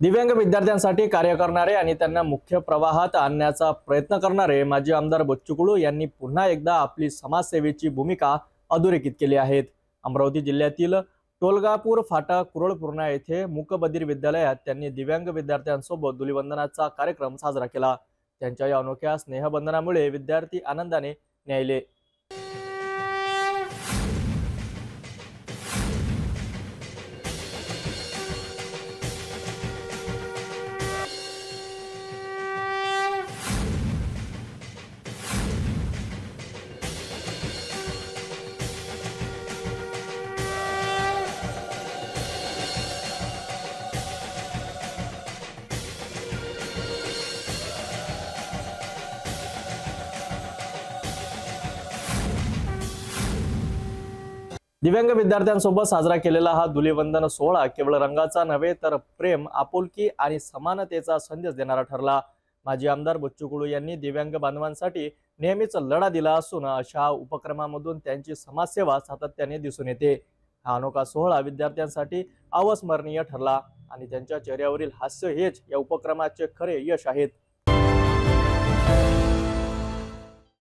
दिव्यांग विद्यार्थ्यांसाठी कार्य करणारे आणि त्यांना मुख्य प्रवाहात आणण्याचा प्रयत्न करणारे माजी आमदार बच्चू कडू यांनी पुन्हा एकदा आपली समाजसेवेची भूमिका अधोरेखित केली आहे। अमरावती जिल्ह्यातील टोलगापूर फाटा कुरळपूर्णा येथे मूकबधीर विद्यालयात त्यांनी दिव्यांग विद्यार्थ्यांसोबत धुलीवंदनाचा कार्यक्रम साजरा केला। त्यांच्या या अनोख्या स्नेहबंधनामुळे विद्यार्थी आनंदाने न्यायले। दिव्यांग विद्यार्थ्यांसोबत साजरा केलेला हा धुलीवंदन सोहळा केवळ रंगाचा नव्हे तर प्रेम, आपुलकी आणि समानतेचा संदेश देणारा ठरला। माजी आमदार बच्चू कडू यांनी दिव्यांग बांधवांसाठी नेहमीच लढा दिला असून अशा उपक्रमामधून त्यांची समाजसेवा सातत्याने दिसून येते। हा अनोखा सोहळा विद्यार्थ्यांसाठी अविस्मरणीय ठरला आणि त्यांच्या चेहऱ्यावरील हास्य हेच या उपक्रमाचे खरे यश आहेत।